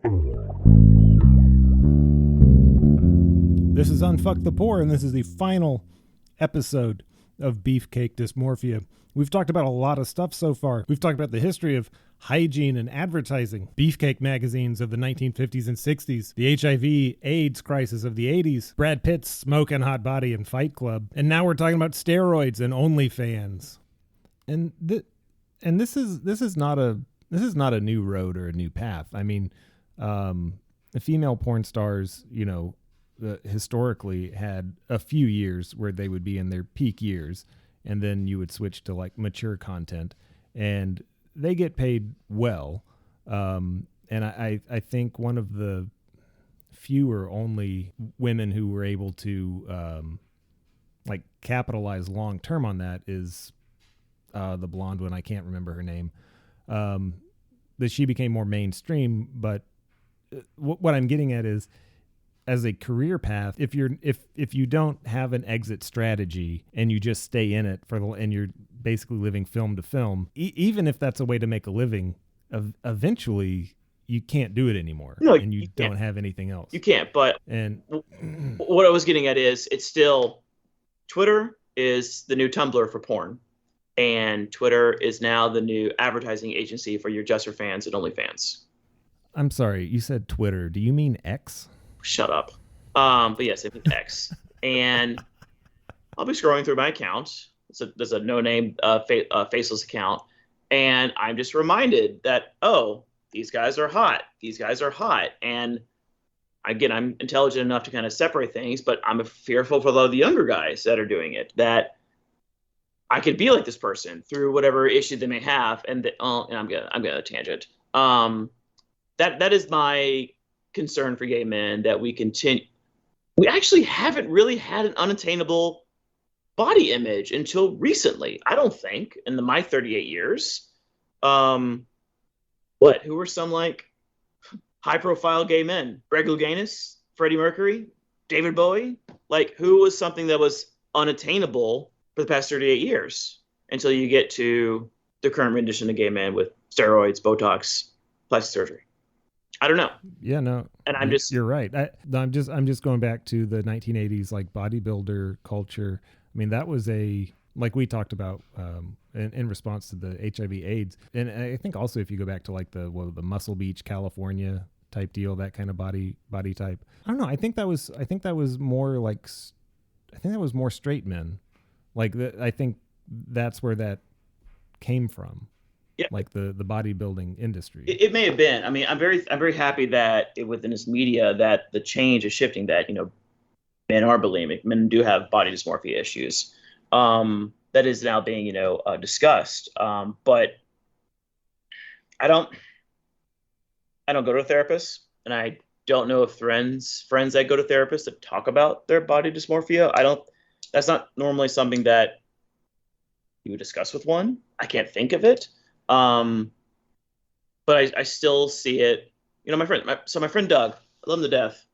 This is Unfuck the Poor, and this is the final episode of Beefcake Dysmorphia. We've talked about a lot of stuff so far. We've talked about the history of hygiene and advertising, beefcake magazines of the 1950s and 60s, the HIV/AIDS crisis of the 80s, Brad Pitt's Smokin' Hot Body and Fight Club, and now we're talking about steroids and OnlyFans. And this is not a new road or a new path. I mean, the female porn stars, historically had a few years where they would be in their peak years, and then you would switch to like mature content, and they get paid well. And I think one of the few or only women who were able to capitalize long term on that is the blonde one. I can't remember her name. That she became more mainstream, but what I'm getting at is, as a career path, if you don't have an exit strategy and you just stay in it and you're basically living film to film, even if that's a way to make a living, eventually you can't do it anymore. No, and you don't have anything else. You can't. But what I was getting at is, it's still, Twitter is the new Tumblr for porn, and Twitter is now the new advertising agency for your Jesser fans and OnlyFans. I'm sorry, you said Twitter. Do you mean X? Shut up. But yes, it means X. And I'll be scrolling through my account. There's a no-name faceless account. And I'm just reminded that, oh, these guys are hot. These guys are hot. And again, I'm intelligent enough to kind of separate things, but I'm fearful for a lot of the younger guys that are doing it, that I could be like this person through whatever issue they may have. And I'm gonna tangent. That is my concern for gay men, that we actually haven't really had an unattainable body image until recently. I don't think in my 38 years. Who were some like high profile gay men? Greg Louganis, Freddie Mercury, David Bowie? Like, who was something that was unattainable for the past 38 years until you get to the current rendition of gay men with steroids, botox, plastic surgery? I don't know. Yeah, no. And you're right. I'm just going back to the 1980s, like bodybuilder culture. I mean, that was like we talked about in response to the HIV/AIDS. And I think also if you go back to like the Muscle Beach, California type deal, that kind of body type. I don't know. I think that was more straight men. Like I think that's where that came from. Yeah. Like the bodybuilding industry. It may have been. I mean, I'm very happy that within this media that the change is shifting, that, men are bulimic, men do have body dysmorphia issues. That is now being, discussed. But I don't go to a therapist, and I don't know if friends that go to therapists that talk about their body dysmorphia. That's not normally something that you would discuss with one. I can't think of it. But I still see it, my friend Doug, I love him to death.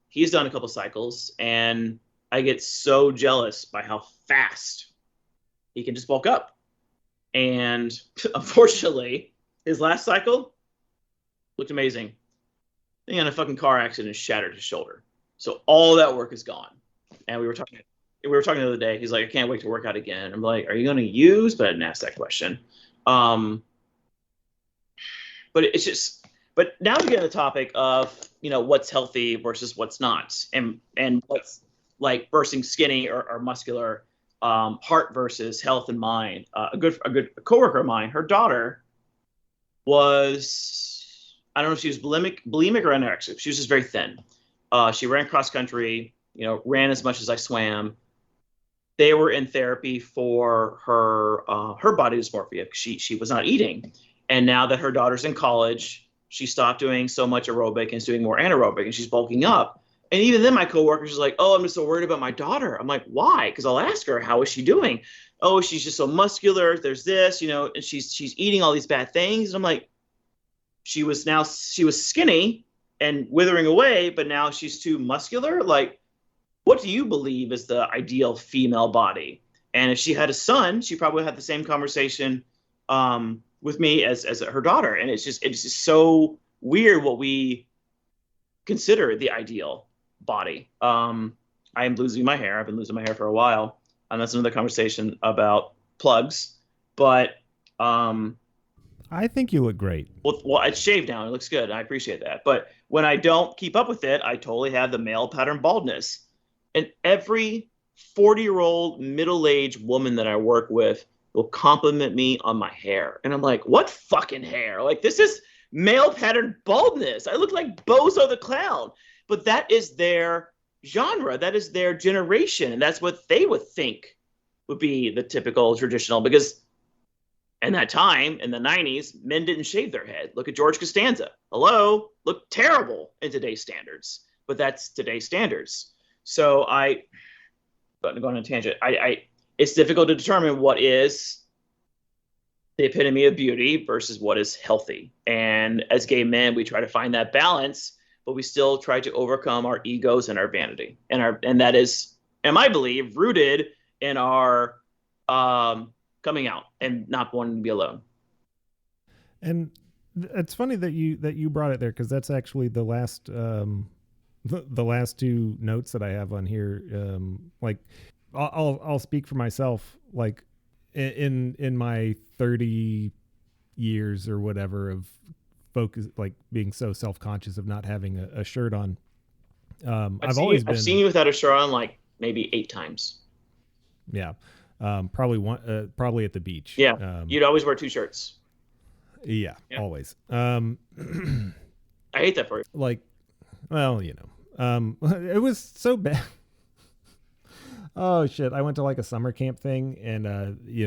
He's done a couple cycles, and I get so jealous by how fast he can just bulk up. And unfortunately, his last cycle looked amazing. He had a fucking car accident and shattered his shoulder. So all that work is gone. And we were talking the other day. He's like, I can't wait to work out again. I'm like, are you going to use? But I didn't ask that question. But it's just, but now we get to the topic of, what's healthy versus what's not, and what's like bursting skinny or muscular, heart versus health and mind. A good coworker of mine, her daughter was, I don't know if she was bulimic or anorexic. She was just very thin. She ran cross country, ran as much as I swam. They were in therapy for her body dysmorphia. She was not eating. And now that her daughter's in college, she stopped doing so much aerobic and is doing more anaerobic, and she's bulking up. And even then my coworker's just like, oh, I'm just so worried about my daughter. I'm like, why? Because I'll ask her, how is she doing? Oh, she's just so muscular. There's this, and she's eating all these bad things. And I'm like, she was skinny and withering away, but now she's too muscular. Like, what do you believe is the ideal female body? And if she had a son, she probably had the same conversation with me as her daughter, and it's just so weird what we consider the ideal body. I am losing my hair. I've been losing my hair for a while, and that's another conversation about plugs. But I think you look great. well, it's shaved now. It looks good. I appreciate that. But when I don't keep up with it, I totally have the male pattern baldness. And every 40-year-old middle-aged woman that I work with will compliment me on my hair. And I'm like, what fucking hair? Like, this is male pattern baldness. I look like Bozo the Clown. But that is their genre. That is their generation. And that's what they would think would be the typical traditional, because in that time, in the 90s, men didn't shave their head. Look at George Costanza. Hello? Look terrible in today's standards. But that's today's standards. So going on a tangent, it's difficult to determine what is the epitome of beauty versus what is healthy. And as gay men, we try to find that balance, but we still try to overcome our egos and our vanity. And that is, and I believe, rooted in our coming out and not wanting to be alone. And it's funny that you brought it there, because that's actually the last the last two notes that I have on here. Like I'll speak for myself. Like in my 30 years or whatever of focus, like being so self-conscious of not having a shirt on. I've seen you without a shirt on like maybe 8 times. Yeah. Probably at the beach. Yeah. You'd always wear 2 shirts. Yeah. Always. I hate that for you. Like, well, it was so bad. Oh shit. I went to like a summer camp thing, and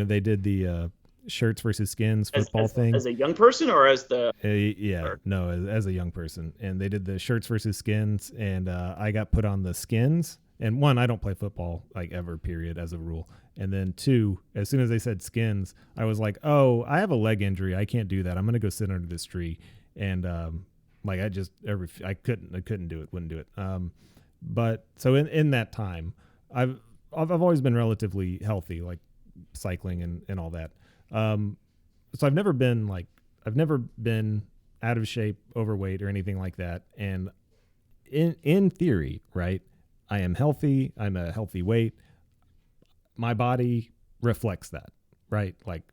they did the shirts versus skins football thing. As a young person, or as the as a young person. And they did the shirts versus skins, and I got put on the skins. And 1, I don't play football like ever, period, as a rule. And then 2, as soon as they said skins, I was like, oh, I have a leg injury. I can't do that. I'm going to go sit under this tree. And I couldn't do it. Wouldn't do it. But so in that time, I've always been relatively healthy, like cycling and all that. So I've never been out of shape, overweight, or anything like that. And in theory, right, I am healthy. I'm a healthy weight. My body reflects that, right? Like,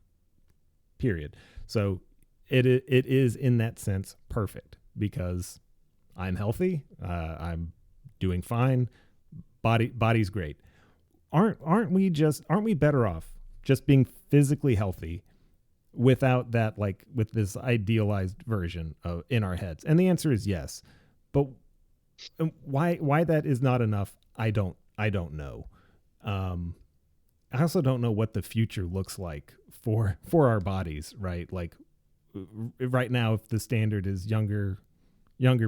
period. So it is in that sense perfect, because I'm healthy. I'm doing fine. Body's great. Aren't we better off just being physically healthy without that, like, with this idealized version of in our heads? And the answer is yes. But why that is not enough, I don't know. I also don't know what the future looks like for our bodies, right? Like right now, if the standard is younger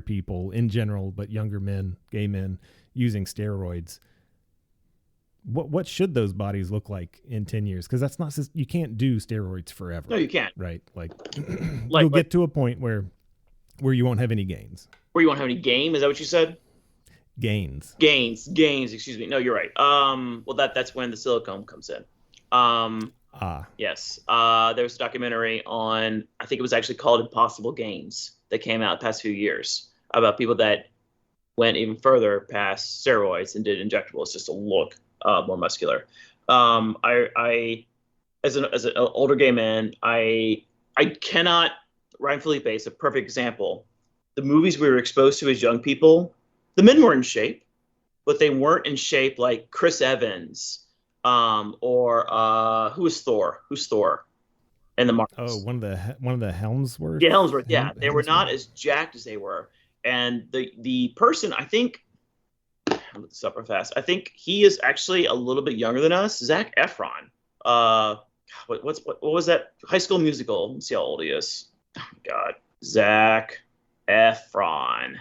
people in general, but younger men, gay men using steroids, what should those bodies look like in 10 years? Because that's not, you can't do steroids forever. No, you can't. Right? Like you'll get to a point where you won't have any gains. Where you won't have any game? Is that what you said? Gains. Excuse me. No, you're right. Well, that's when the silicone comes in. Yes. There was a documentary on, I think it was actually called Impossible Gains, that came out the past few years, about people that went even further past steroids and did injectables just to look more muscular. I as an older gay man, I cannot. Ryan Felipe is a perfect example. The movies we were exposed to as young people, the men were in shape, but they weren't in shape like Chris Evans, or who's Thor? Who's Thor? And the Marvels. Oh, one of the Helmsworth. Yeah, Helmsworth. Yeah, they were not as jacked as they were. And the person, I think, I'll look this up real fast. I think he is actually a little bit younger than us. Zac Efron. What was that? High School Musical. Let's see how old he is. Oh my God, Zac Efron.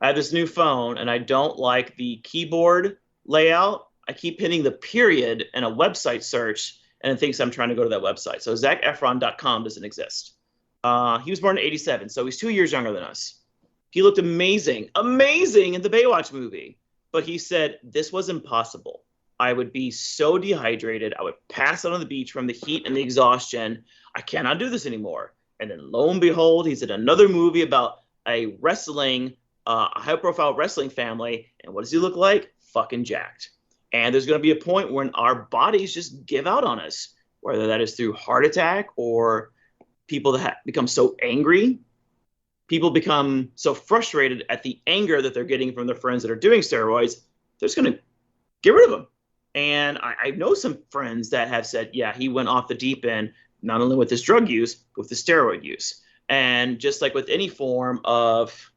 I have this new phone, and I don't like the keyboard layout. I keep hitting the period in a website search, and it thinks I'm trying to go to that website. So ZacEfron.com doesn't exist. He was born in 1987, so he's 2 years younger than us. He looked amazing in the Baywatch movie. But he said, this was impossible. I would be so dehydrated. I would pass out on the beach from the heat and the exhaustion. I cannot do this anymore. And then lo and behold, he's in another movie about a high profile wrestling family. And what does he look like? Fucking jacked. And there's going to be a point when our bodies just give out on us, whether that is through heart attack or people that become so angry. People become so frustrated at the anger that they're getting from their friends that are doing steroids, they're just going to get rid of them. And I know some friends that have said, yeah, he went off the deep end, not only with his drug use, but with the steroid use. And just like with any form of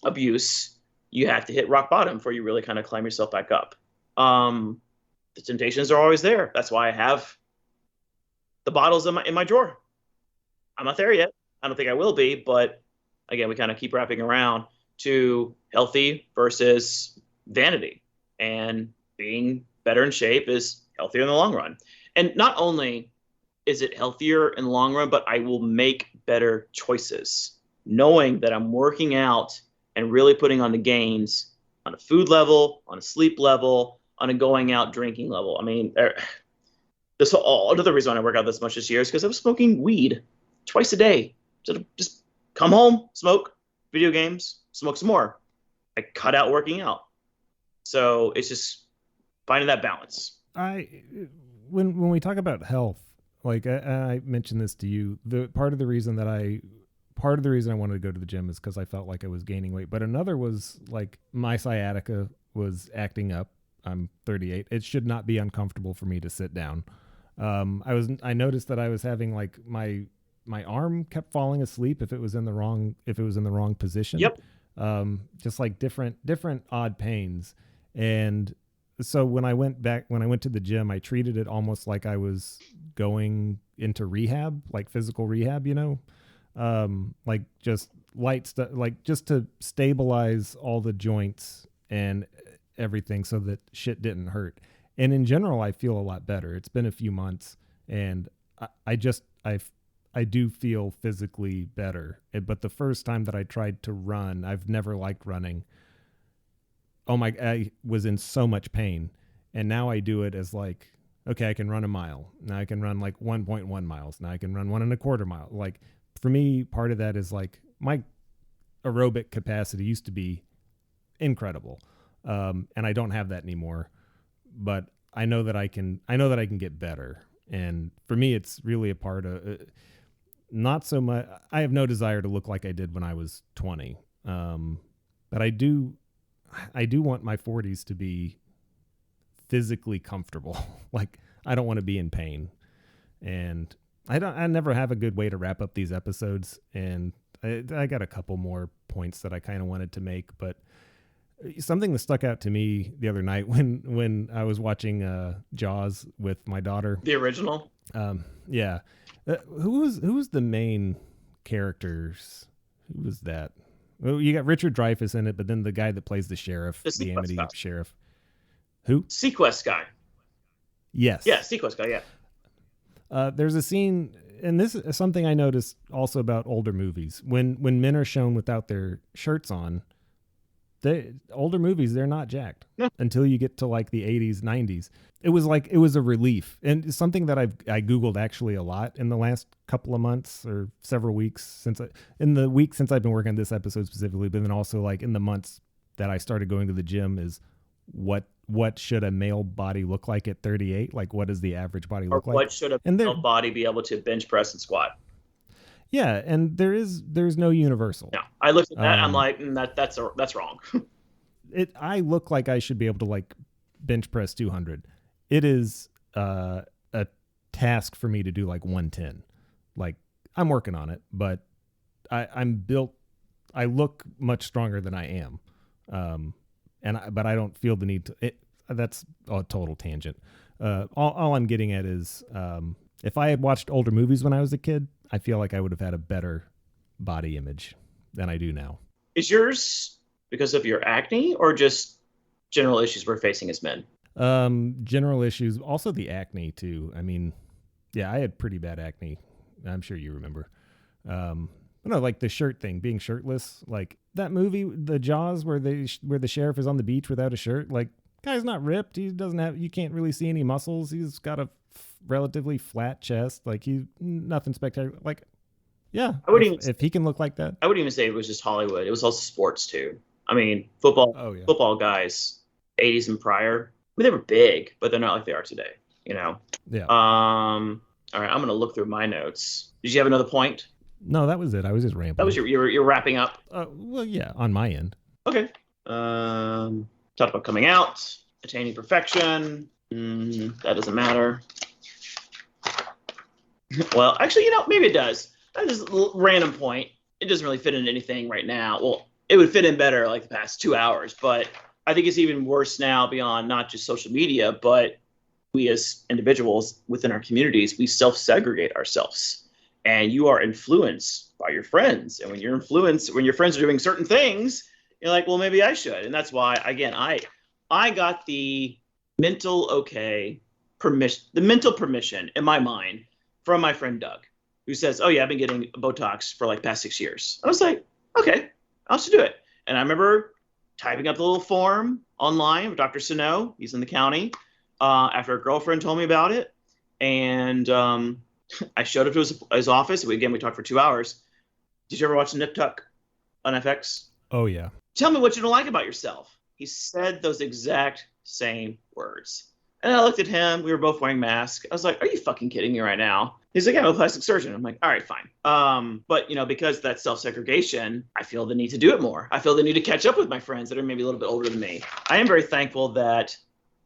abuse, you have to hit rock bottom before you really kind of climb yourself back up. The temptations are always there. That's why I have the bottles in my drawer. I'm not there yet. I don't think I will be, but again, we kind of keep wrapping around to healthy versus vanity. And being better in shape is healthier in the long run. And not only is it healthier in the long run, but I will make better choices, knowing that I'm working out and really putting on the gains on a food level, on a sleep level, on a going out drinking level. I mean, another reason I work out this much this year is because I was smoking weed twice a day. So just come home, smoke, video games, smoke some more. I cut out working out. So it's just finding that balance. When we talk about health, like I mentioned this to you, part of the reason I wanted to go to the gym is because I felt like I was gaining weight. But another was like my sciatica was acting up. I'm 38. It should not be uncomfortable for me to sit down. I noticed that I was having like my arm kept falling asleep if it was in the wrong position. Yep. Just like different odd pains. And so when I went to the gym, I treated it almost like I was going into rehab, like physical rehab, like just light stuff, like just to stabilize all the joints and everything so that shit didn't hurt. And in general, I feel a lot better. It's been a few months and I do feel physically better. But the first time that I tried to run, I've never liked running. I was in so much pain. And now I do it as like, okay, I can run a mile. Now I can run like 1.1 miles. Now I can run 1.25 miles. Like for me, part of that is like my aerobic capacity used to be incredible. And I don't have that anymore, but I know that I can get better. And for me, it's really a part of not so much. I have no desire to look like I did when I was 20. But I do want my 40s to be physically comfortable. Like I don't want to be in pain. And I never have a good way to wrap up these episodes. And I got a couple more points that I kind of wanted to make, but something that stuck out to me the other night when I was watching Jaws with my daughter. The original? Yeah. Who was the main characters? Who was that? Well, you got Richard Dreyfuss in it, but then the guy that plays the sheriff, the Amity sheriff. Who? Sequest guy. Yes. Yeah, Sequest guy, yeah. There's a scene, and this is something I noticed also about older movies. When men are shown without their shirts on, older movies, they're not jacked until you get to like the 80s, 90s. It was a relief, and it's something that I Googled actually a lot in the last couple of months or several weeks since I've been working on this episode specifically, but then also like in the months that I started going to the gym is what should a male body look like at 38? Like what does the average body look like? What should a male body be able to bench press and squat? Yeah, and there's no universal. No, I looked at that. I'm like, that's wrong. I look like I should be able to like bench press 200. It is a task for me to do like 110. Like I'm working on it, but I'm built. I look much stronger than I am, but I don't feel the need to. That's a total tangent. All I'm getting at is if I had watched older movies when I was a kid, I feel like I would have had a better body image than I do now. Is yours because of your acne or just general issues we're facing as men? General issues, also the acne too. I mean, yeah, I had pretty bad acne. I'm sure you remember. No, like the shirt thing, being shirtless, like that movie, the Jaws, where the sheriff is on the beach without a shirt. Like, Guy's not ripped. He doesn't have. You can't really see any muscles. He's got a relatively flat chest. Like he's nothing spectacular. Like, yeah, if he can look like that, I wouldn't even say it was just Hollywood. It was also sports too. I mean, football. Oh, yeah. Football guys, 80s and prior. I mean, they were big, but they're not like they are today. You know. Yeah. All right, I'm gonna look through my notes. Did you have another point? No, that was it. I was just rambling. That was you're wrapping up. Well, yeah, on my end. Okay. Talked about coming out, attaining perfection. That doesn't matter. Well, actually, you know, maybe it does. That is a random point. It doesn't really fit into anything right now. Well, it would fit in better like the past 2 hours, but I think it's even worse now beyond not just social media, but we as individuals within our communities, we self-segregate ourselves. And you are influenced by your friends. And when you're influenced, when your friends are doing certain things, you're like, well, maybe I should. And that's why, again, I got the mental permission in my mind from my friend Doug, who says, oh yeah, I've been getting Botox for like past 6 years. I was like, okay, I'll just do it. And I remember typing up the little form online with Dr. Sano, he's in the county, after a girlfriend told me about it. And I showed up to his office. We talked for 2 hours. Did you ever watch Nip Tuck on FX? Oh, yeah. Tell me what you don't like about yourself. He said those exact same words. And I looked at him. We were both wearing masks. I was like, are you fucking kidding me right now? He's like, yeah, I'm a plastic surgeon. I'm like, all right, fine. But, you know, because that's self-segregation, I feel the need to do it more. I feel the need to catch up with my friends that are maybe a little bit older than me. I am very thankful that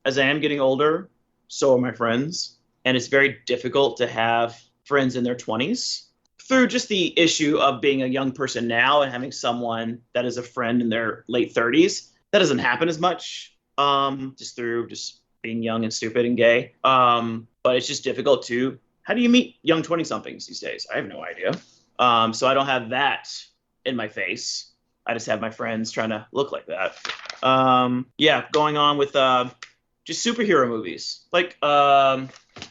as I am getting older, so are my friends. And it's very difficult to have friends in their 20s through just the issue of being a young person now and having someone that is a friend in their late 30s. That doesn't happen as much just through being young and stupid and gay. But it's just difficult to, how do you meet young 20-somethings these days? I have no idea. So I don't have that in my face. I just have my friends trying to look like that. Going on with just superhero movies. Like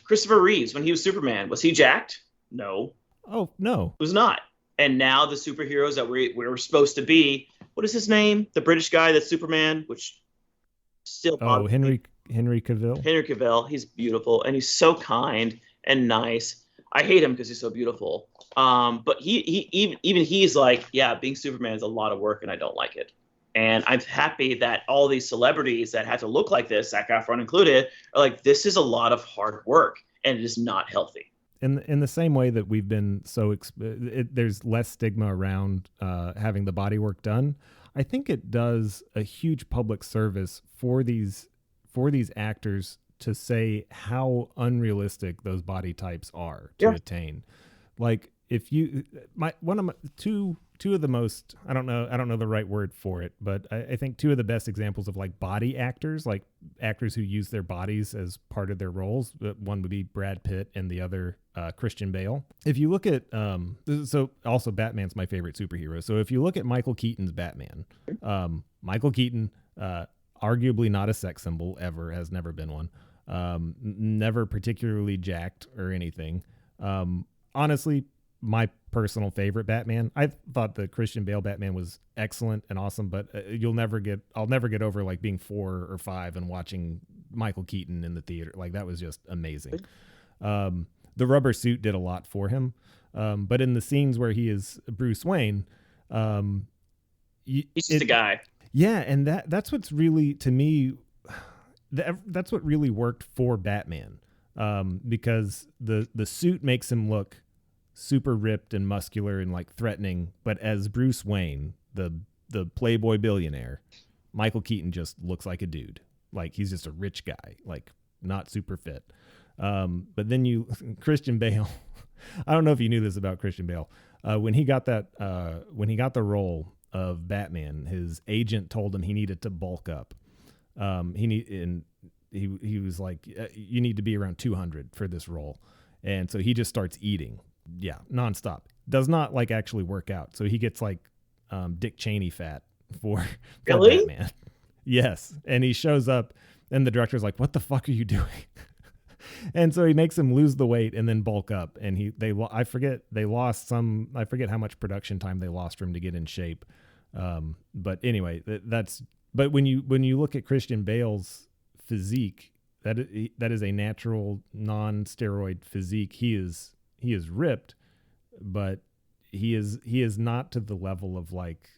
Christopher Reeves, when he was Superman, was he jacked? No. Oh, no. He was not. And now the superheroes that we were supposed to be, what is his name? The British guy that's Superman, which still... Oh, Henry Cavill? Henry Cavill. He's beautiful, and he's so kind and nice. I hate him because he's so beautiful. But he's like, yeah, being Superman is a lot of work, and I don't like it. And I'm happy that all these celebrities that had to look like this, Zac Efron included, are like, this is a lot of hard work, and it is not healthy. In the same way that we've been there's less stigma around having the body work done, I think it does a huge public service for these actors to say how unrealistic those body types are to attain. Like if you, two of the most, I don't know the right word for it, but I think two of the best examples of like body actors, like actors who use their bodies as part of their roles. One would be Brad Pitt and the other Christian Bale. If you look at, so also Batman's my favorite superhero. So if you look at Michael Keaton's Batman, Michael Keaton, arguably not a sex symbol ever, has never been one. Never particularly jacked or anything. Honestly, my personal favorite Batman. I thought the Christian Bale Batman was excellent and awesome, but I'll never get over like being 4 or 5 and watching Michael Keaton in the theater. Like that was just amazing. The rubber suit did a lot for him. But in the scenes where he is Bruce Wayne, he's just a guy. Yeah. And that's what's really, to me, that's what really worked for Batman. Because the suit makes him look super ripped and muscular and like threatening, but as Bruce Wayne, the playboy billionaire, Michael Keaton just looks like a dude. Like he's just a rich guy, like not super fit. But then Christian Bale, I don't know if you knew this about Christian Bale. When he got the role of Batman, his agent told him he needed to bulk up. He was like, you need to be around 200 for this role. And so he just starts eating. Yeah. Nonstop. Does not like actually work out. So he gets like, Dick Cheney fat for really? Batman. Yes. And he shows up and the director's like, what the fuck are you doing? And so he makes him lose the weight and then bulk up. And I forget how much production time they lost for him to get in shape. But anyway, but when you look at Christian Bale's physique, that is a natural non-steroid physique. He is ripped, but he is not to the level of like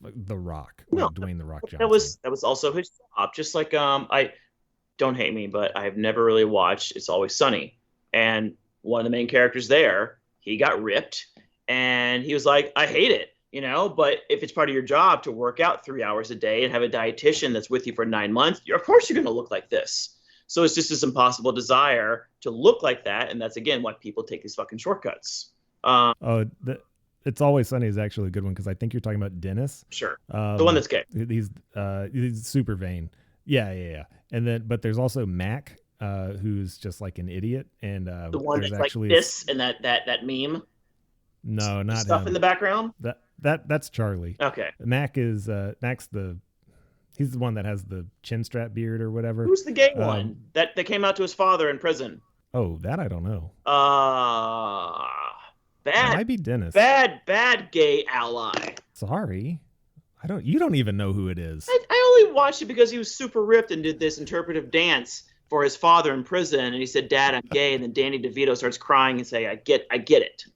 The Rock, No, Dwayne The Rock Johnson. that was also his job. Just like I don't hate me, but I have never really watched It's Always Sunny. And one of the main characters there, he got ripped, and he was like, I hate it, but if it's part of your job to work out 3 hours a day and have a dietitian that's with you for 9 months, of course you're going to look like this. So it's just this impossible desire to look like that. And that's, again, why people take these fucking shortcuts. It's Always Sunny is actually a good one, because I think you're talking about Dennis. Sure. The one that's gay. He's super vain. Yeah. And then, but there's also Mac, who's just like an idiot. And the one that's actually like this and that meme. No, not stuff him. In the background. That's Charlie. Okay. Mac is he's the one that has the chin strap beard or whatever. Who's the gay one that came out to his father in prison? Oh, that I don't know. Bad. It might be Dennis. Bad gay ally. Sorry. You don't even know who it is. I only watched it because he was super ripped and did this interpretive dance for his father in prison, and he said, "Dad, I'm gay," and then Danny DeVito starts crying and say, I get it.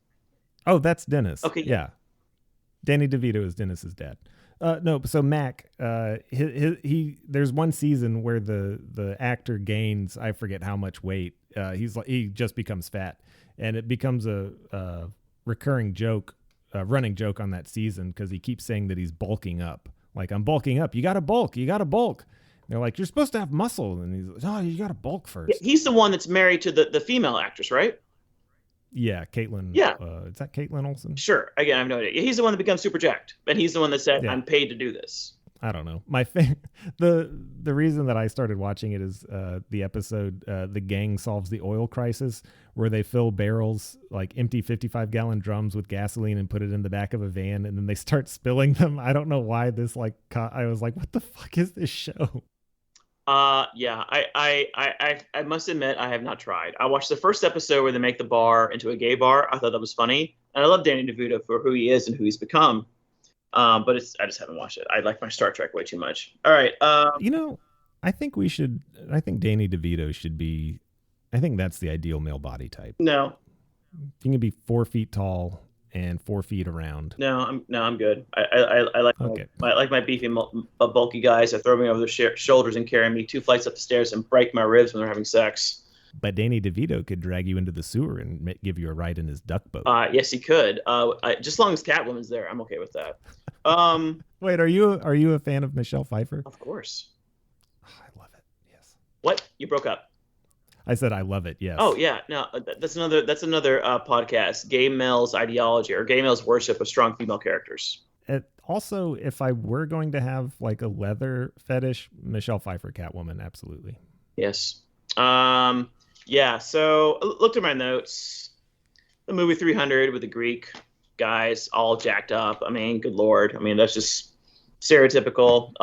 Oh, that's Dennis. Okay. Yeah. Danny DeVito is Dennis's dad. No, so Mac, there's one season where the actor gains, I forget how much weight. He just becomes fat, and it becomes a recurring joke, running joke on that season, because he keeps saying that he's bulking up. Like, I'm bulking up. You got to bulk. And they're like, you're supposed to have muscle, and he's like, oh, you got to bulk first. Yeah, he's the one that's married to the female actress, right? Yeah, Caitlin. Yeah. Is that Caitlin Olsen? Sure. Again, I have no idea. He's the one that becomes super jacked, and he's the one that said, I'm paid to do this. I don't know. The reason that I started watching it is the episode The Gang Solves the Oil Crisis, where they fill barrels, like empty 55-gallon drums with gasoline, and put it in the back of a van, and then they start spilling them. I don't know why this I was like, what the fuck is this show? Yeah, I must admit I have not tried. I watched the first episode where they make the bar into a gay bar. I thought that was funny, and I love Danny DeVito for who he is and who he's become. But I just haven't watched it. I like my Star Trek way too much. All right. I think Danny DeVito should be. I think that's the ideal male body type. No, you can be 4 feet tall and 4 feet around. No, I'm good. I like I like my beefy, bulky guys that throw me over their shoulders and carry me 2 flights up the stairs and break my ribs when they're having sex. But Danny DeVito could drag you into the sewer and give you a ride in his duck boat. Yes, he could. Just as long as Catwoman's there, I'm okay with that. Wait, are you a fan of Michelle Pfeiffer? Of course. Oh, I love it. Yes. What? You broke up. I said I love it. Yes. Oh yeah. No, that's another podcast. Gay males' ideology or gay males' worship of strong female characters. Also, if I were going to have like a leather fetish, Michelle Pfeiffer Catwoman, absolutely. Yes. Yeah. So I looked at my notes. The movie 300 with the Greek guys all jacked up. I mean, good Lord. I mean, that's just stereotypical.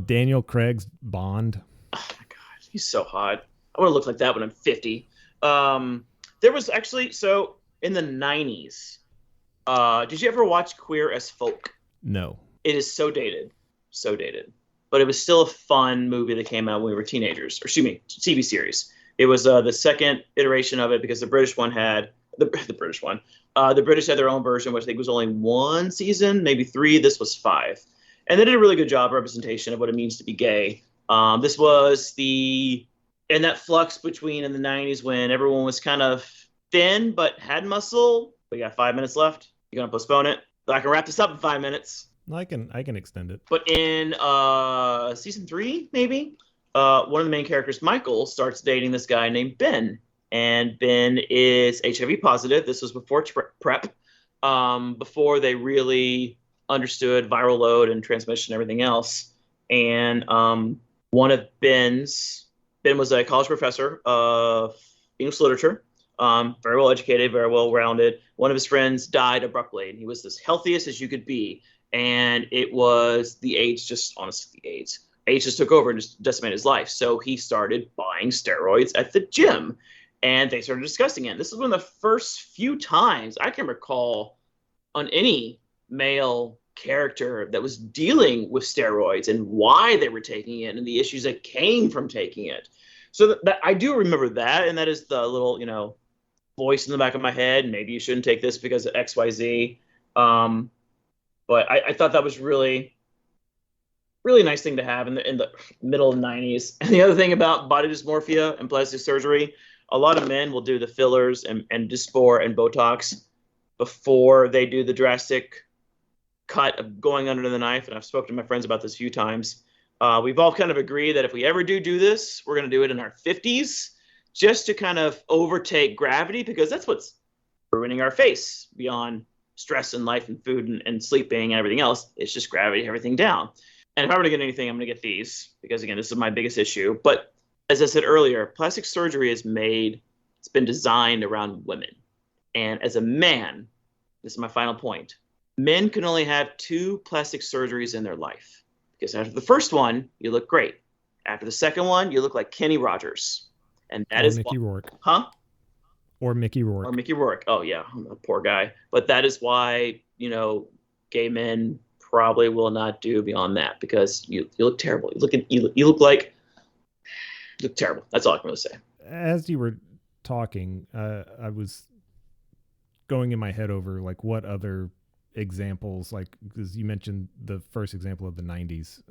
Daniel Craig's Bond. Oh my God, he's so hot. I want to look like that when I'm 50. There was actually, so in the 90s, did you ever watch Queer as Folk? No. It is so dated. But it was still a fun movie that came out when we were teenagers. Or excuse me, TV series. It was the second iteration of it because the British one had, the British one. The British had their own version, which I think was only 1 season, maybe 3. This was 5. And they did a really good job of representation of what it means to be gay. This was in that flux between in the 90s when everyone was kind of thin but had muscle. We got 5 minutes left. You're going to postpone it? I can wrap this up in 5 minutes. I can extend it. But in season 3, maybe, one of the main characters, Michael, starts dating this guy named Ben. And Ben is HIV positive. This was before PrEP, before they really understood viral load and transmission and everything else. And one of Ben was a college professor of English literature, very well educated, very well rounded. One of his friends died abruptly, and he was as healthiest as you could be. And it was the AIDS, AIDS just took over and just decimated his life. So he started buying steroids at the gym, and they started discussing it. This is one of the first few times I can recall on any male character that was dealing with steroids and why they were taking it and the issues that came from taking it. So that I do remember that, and that is the little, voice in the back of my head. Maybe you shouldn't take this because of XYZ. But I thought that was really, really nice thing to have in the middle of the 90s. And the other thing about body dysmorphia and plastic surgery, a lot of men will do the fillers and Dysport and Botox before they do the drastic cut of going under the knife. And I've spoken to my friends about this a few times. We've all kind of agreed that if we ever do this, we're going to do it in our 50s just to kind of overtake gravity, because that's what's ruining our face beyond stress and life and food and sleeping and everything else. It's just gravity, everything down. And if I were to get anything, I'm going to get these because, again, this is my biggest issue. But as I said earlier, plastic surgery it's been designed around women. And as a man, this is my final point, men can only have 2 plastic surgeries in their life. Because after the first one, you look great. After the second one, you look like Kenny Rogers. And that is Mickey Rourke. Huh? Or Mickey Rourke. Or Mickey Rourke. Oh, yeah. Poor guy. But that is why, gay men probably will not do beyond that, because you look terrible. You look terrible. That's all I can really say. As you were talking, I was going in my head over like what other examples, like, because you mentioned the first example of the 90s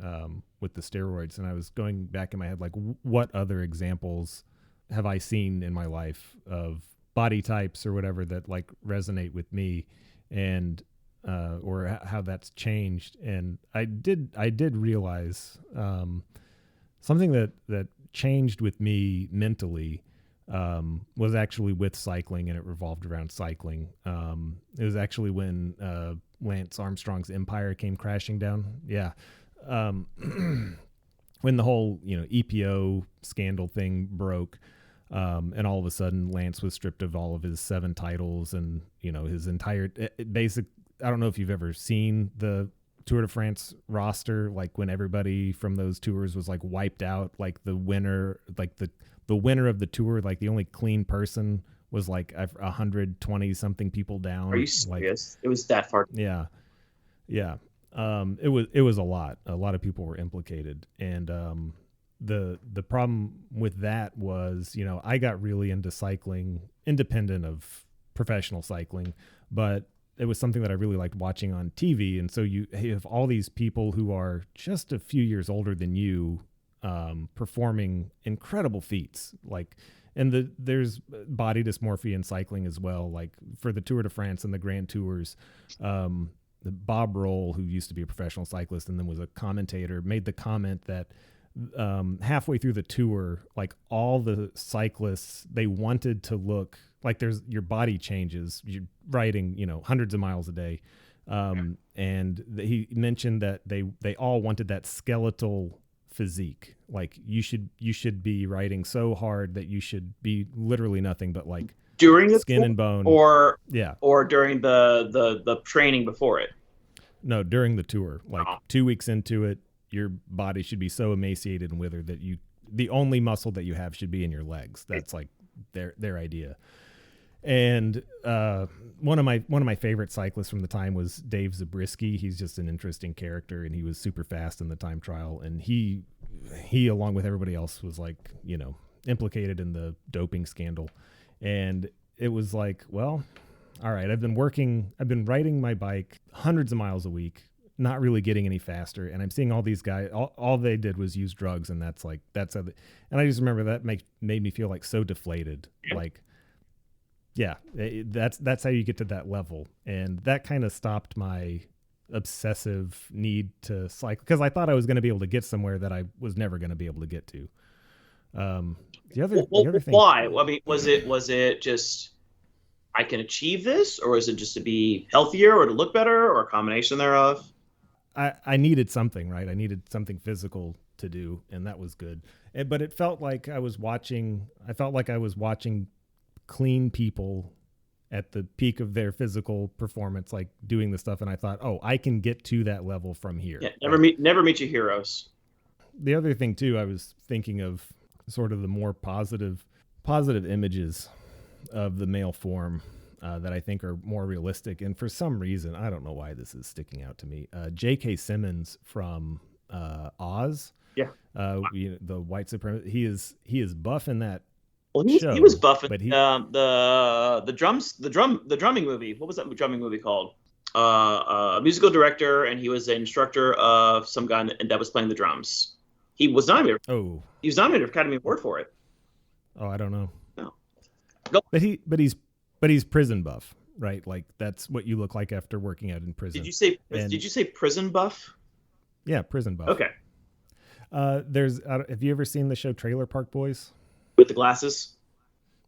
with the steroids, and I was going back in my head like what other examples have I seen in my life of body types or whatever that like resonate with me, and or how that's changed. And I did realize something that changed with me mentally was actually with cycling, and it revolved around cycling. It was actually when Lance Armstrong's empire came crashing down. Yeah. When the whole, EPO scandal thing broke, and all of a sudden Lance was stripped of all of his 7 titles and, his entire basic. I don't know if you've ever seen the Tour de France roster, like when everybody from those tours was like wiped out, like the winner, like the winner of the tour, like the only clean person was like 120 something people down. Are you serious? Like, it was that far. Yeah. Yeah. It was a lot. A lot of people were implicated. And the problem with that was, I got really into cycling independent of professional cycling, but it was something that I really liked watching on TV. And so you have all these people who are just a few years older than you, performing incredible feats, like, and there's body dysmorphia in cycling as well. Like for the Tour de France and the Grand Tours, Bob Roll, who used to be a professional cyclist and then was a commentator, made the comment that halfway through the tour, like all the cyclists, they wanted to look like your body changes. You're riding, hundreds of miles a day. And he mentioned that they all wanted that skeletal physique. Like you should be riding so hard that you should be literally nothing but like during the skin and bone, or during the training before it. No, during the tour, like 2 weeks into it, your body should be so emaciated and withered that the only muscle that you have should be in your legs. That's like their idea. And one of my favorite cyclists from the time was Dave Zabriskie. He's just an interesting character, and he was super fast in the time trial. And he along with everybody else was like, implicated in the doping scandal. And it was like, well, all right, I've been riding my bike hundreds of miles a week, not really getting any faster. And I'm seeing all these guys, all they did was use drugs. And that's how and I just remember that made me feel like so deflated. Like, yeah, that's how you get to that level. And that kind of stopped my obsessive need to cycle, because I thought I was going to be able to get somewhere that I was never going to be able to get to. The other thing. Why? I mean, was it just I can achieve this, or is it just to be healthier or to look better, or a combination thereof? I needed something, right? I needed something physical to do, and that was good. But it felt like I was watching clean people at the peak of their physical performance, like doing the stuff. And I thought, oh, I can get to that level from here. Yeah, never meet your heroes. The other thing too, I was thinking of sort of the more positive images of the male form. that I think are more realistic. And for some reason, I don't know why this is sticking out to me. J.K. Simmons from Oz. Yeah. The white supremacist. He is buff in that. Well, show, he was buff in but the drumming movie. What was that drumming movie called? A musical director, and he was an instructor of some guy that was playing the drums. He was nominated. Oh, he was nominated for Academy Award for it. Oh, I don't know. No. But he's prison buff, right? Like that's what you look like after working out in prison. Did you say prison buff? Yeah, prison buff. Okay. Have you ever seen the show Trailer Park Boys? With the glasses?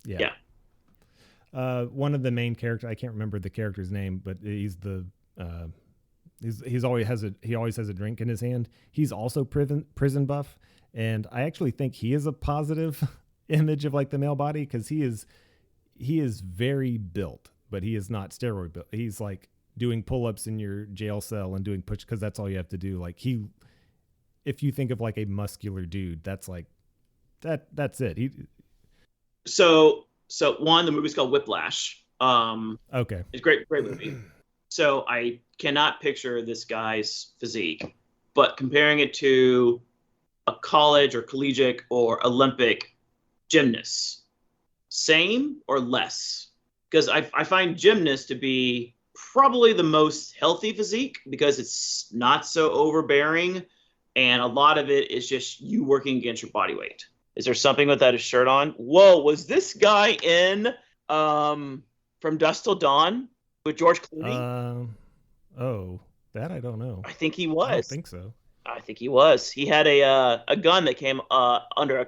Yeah. One of the main characters, I can't remember the character's name, but he's the he always has a drink in his hand. He's also prison buff, and I actually think he is a positive image of like the male body, because he is very built, but he is not steroid built. He's like doing pull-ups in your jail cell and doing push, because that's all you have to do. Like if you think of like a muscular dude, that's like that's it. So one, the movie's called Whiplash. Okay. It's a great movie. So I cannot picture this guy's physique, but comparing it to a college or collegiate or Olympic gymnast, same or less? Because I find gymnasts to be probably the most healthy physique, because it's not so overbearing, and a lot of it is just you working against your body weight. Is there something without his shirt on? Whoa, was this guy in From Dusk Till Dawn with George Clooney? That I don't know. I think he was. I don't think so. I think he was. He had a gun that came under a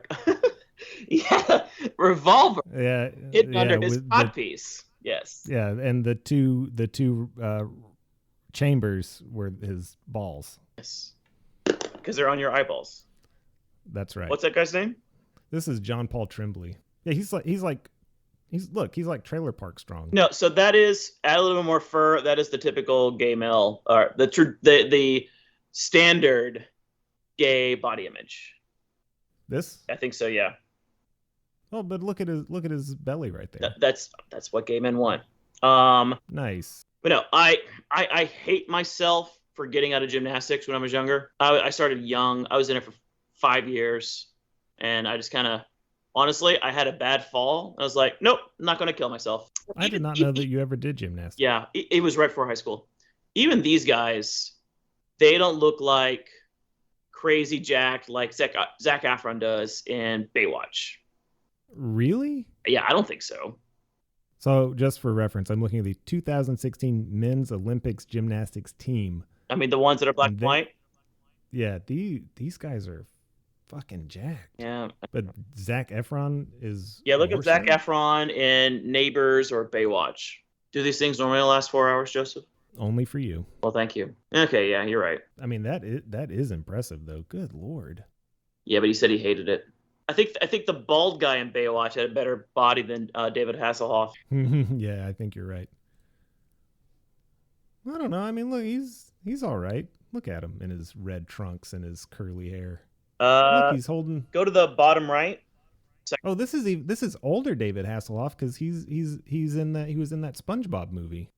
he had a revolver hidden under his codpiece. Yes. Yeah, and the two chambers were his balls. Yes. Because they're on your eyeballs. That's right. What's that guy's name? This is John Paul Tremblay. Yeah, he's like Trailer Park strong. No, so that is, add a little bit more fur. That is the typical gay male, or the standard gay body image. This? I think so. Yeah. Oh, but look at his belly right there. That's what gay men want. Nice. But no, I hate myself for getting out of gymnastics when I was younger. I started young. I was in it for 5 years, and I just kind of, honestly, I had a bad fall. I was like, nope, I'm not going to kill myself. I did not know that you ever did gymnastics. Yeah, it was right before high school. Even these guys, they don't look like crazy jacked like Zac Efron does in Baywatch. Really? Yeah, I don't think so. So just for reference, I'm looking at the 2016 Men's Olympics Gymnastics team. I mean, the ones that are black and white? Yeah, these guys are fucking jacked. Yeah. But Zac Efron is... Yeah, look at Zac Efron in Neighbors or Baywatch. Do these things normally last 4 hours, Joseph? Only for you. Well, thank you. Okay, yeah, you're right. I mean, that is impressive, though. Good Lord. Yeah, but he said he hated it. I think the bald guy in Baywatch had a better body than David Hasselhoff. Yeah, I think you're right. I don't know. I mean, look, he's all right. Look at him in his red trunks and his curly hair. Look, he's holding. Go to the bottom right. Oh, this is older David Hasselhoff, because he was in that SpongeBob movie.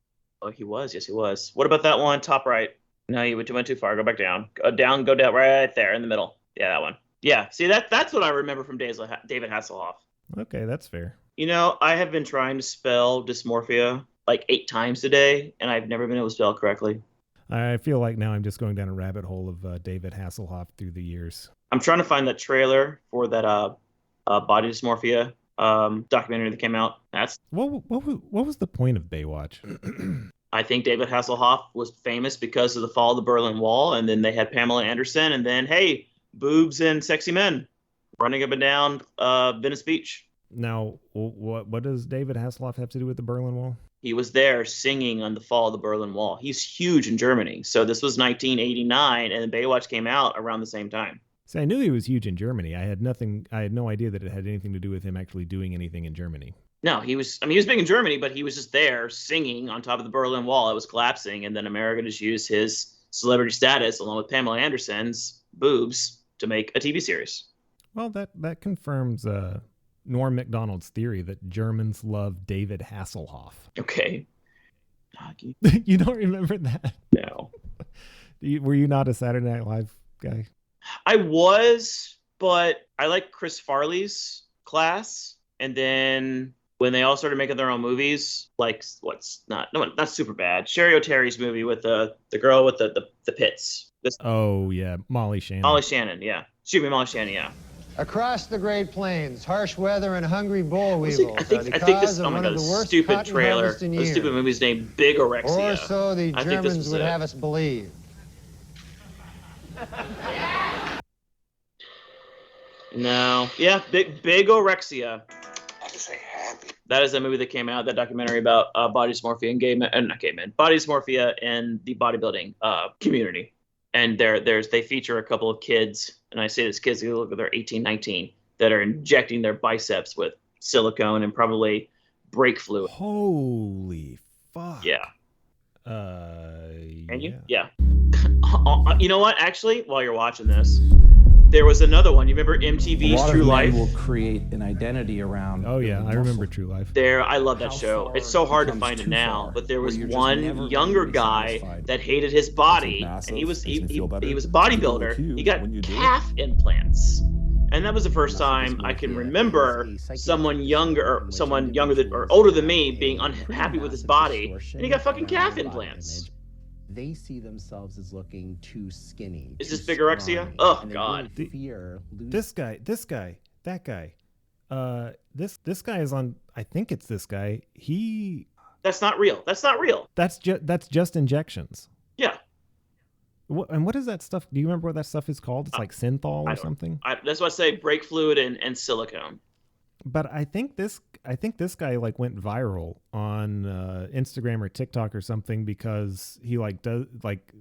Oh, he was. Yes, he was. What about that one top right? No, you went too far. Go back down. Go down right there in the middle. Yeah, that one. Yeah, see, that's what I remember from David Hasselhoff. Okay, that's fair. You know, I have been trying to spell dysmorphia like 8 times today, and I've never been able to spell it correctly. I feel like now I'm just going down a rabbit hole of David Hasselhoff through the years. I'm trying to find that trailer for that body dysmorphia documentary that came out. What was the point of Baywatch? I think David Hasselhoff was famous because of the fall of the Berlin Wall, and then they had Pamela Anderson, and then, hey, boobs and sexy men running up and down Venice Beach. Now, what does David Hasselhoff have to do with the Berlin Wall? He was there singing on the fall of the Berlin Wall. He's huge in Germany. So this was 1989, and Baywatch came out around the same time. See, I knew he was huge in Germany. I had no idea that it had anything to do with him actually doing anything in Germany. No, he was big in Germany, but he was just there singing on top of the Berlin Wall. It was collapsing, and then America just used his celebrity status along with Pamela Anderson's boobs to make a TV series. Well, that confirms Norm Macdonald's theory that Germans love David Hasselhoff. Okay. You don't remember that? No. Were you not a Saturday Night Live guy? I was, but I like Chris Farley's class. And then when they all started making their own movies, like not super bad. Sherry O'Terry's movie with the girl with the pits. Oh yeah, Molly Shannon. Molly Shannon, yeah. Excuse me, Molly Shannon, yeah. Across the Great Plains, harsh weather and hungry boll weevils I think this. Oh my god, this stupid trailer. The stupid movie's named Bigorexia. Or so the Germans would have us believe. No, yeah, Bigorexia. I just say happy. That is a movie that came out. That documentary about body dysmorphia and body dysmorphia and the bodybuilding community. And they feature a couple of kids, and I say this kids, you look at they're 18, 19, that are injecting their biceps with silicone and probably brake fluid. Holy fuck. Yeah. Yeah. You know what? Actually, while you're watching this, there was another one. You remember MTV's True Life? Will create an identity around. Oh yeah, I remember True Life. I love that show. It's so hard to find it now, but there was one younger guy that hated his body, and he was a bodybuilder. He got calf implants, and that was the first time I can remember someone younger or older than me being unhappy with his body, and he got fucking calf implants. They see themselves as looking too skinny. Is this bigorexia? Oh God! This guy, that guy. This guy is on. I think it's this guy. That's not real. That's just injections. Yeah. What is that stuff? Do you remember what that stuff is called? It's like synthol or something. That's what I say. Brake fluid and silicone. But I think this guy like went viral on Instagram or TikTok or something because he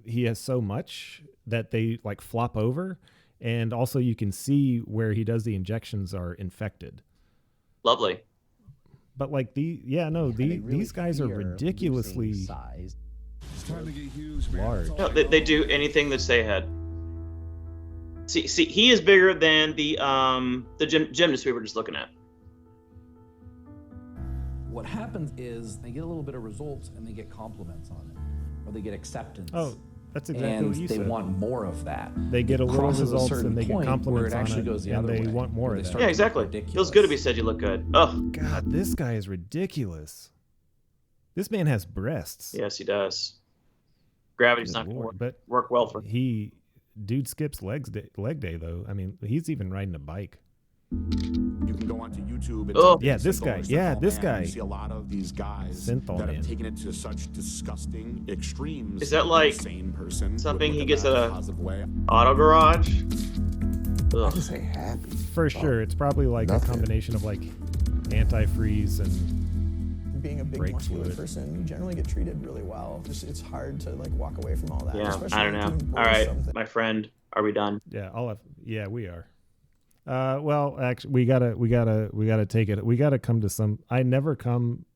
he has so much that they like flop over, and also you can see where he does the injections are infected. Lovely. But like these guys are ridiculously large. No, they do anything that they had. See, he is bigger than the gymnast we were just looking at. What happens is they get a little bit of results and they get compliments on it, or they get acceptance. Oh, that's exactly what you said. And they want more of that. They get a little results and they get compliments on it, and they want more of that. Yeah, exactly. Feels good to be said you look good. Oh God, this guy is ridiculous. This man has breasts. Yes, he does. Gravity's not going to work well for him. Dude skips leg day though. I mean, he's even riding a bike. You can go onto YouTube and this guy. Yeah, this guy. You see a lot of these guys that have taken it to such disgusting extremes. Is that like sane person something he gets at a auto garage? I just say happy. For sure, it's probably like a combination of like antifreeze and being a big muscular person, you generally get treated really well. Just it's hard to like walk away from all that. Yeah, I don't know. All right, my friend, are we done? Yeah, we are. Well, actually, we gotta take it. We gotta come to some. I never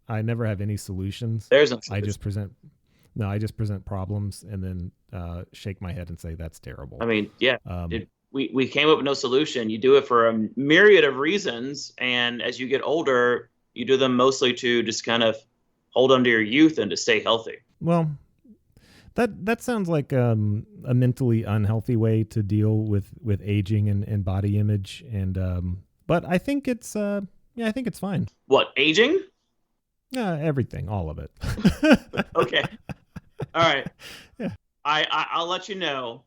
have any solutions. There's no solution. I just present problems and then shake my head and say that's terrible. I mean, yeah, we came up with no solution. You do it for a myriad of reasons, and as you get older, you do them mostly to just kind of hold on to your youth and to stay healthy. Well, that sounds like a mentally unhealthy way to deal with aging and body image, and but I think it's I think it's fine. What, aging? Everything, all of it. Okay. All right. Yeah. I'll let you know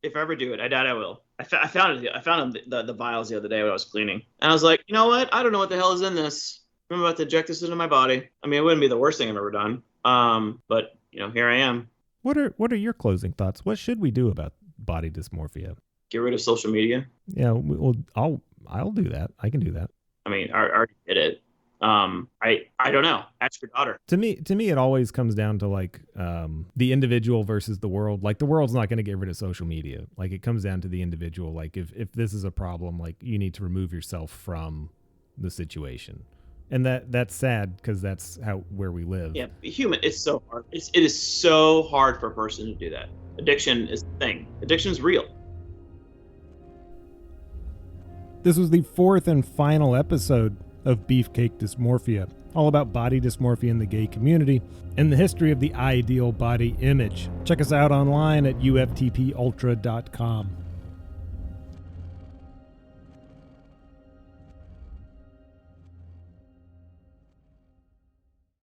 if I ever do it. I doubt I will. I found the vials the other day when I was cleaning, and I was like, you know what? I don't know what the hell is in this. I'm about to inject this into my body. I mean, it wouldn't be the worst thing I've ever done. But here I am. What are your closing thoughts? What should we do about body dysmorphia? Get rid of social media. Yeah, I'll do that. I can do that. I mean, I already did it. I don't know. Ask your daughter. To me, it always comes down to like the individual versus the world. Like the world's not going to get rid of social media. Like it comes down to the individual. Like if this is a problem, like you need to remove yourself from the situation. And that's sad because that's where we live. Yeah, human. It's so hard. It is so hard for a person to do that. Addiction is the thing. Addiction is real. This was the 4th and final episode of Beefcake Dysmorphia, all about body dysmorphia in the gay community and the history of the ideal body image. Check us out online at uftpultra.com.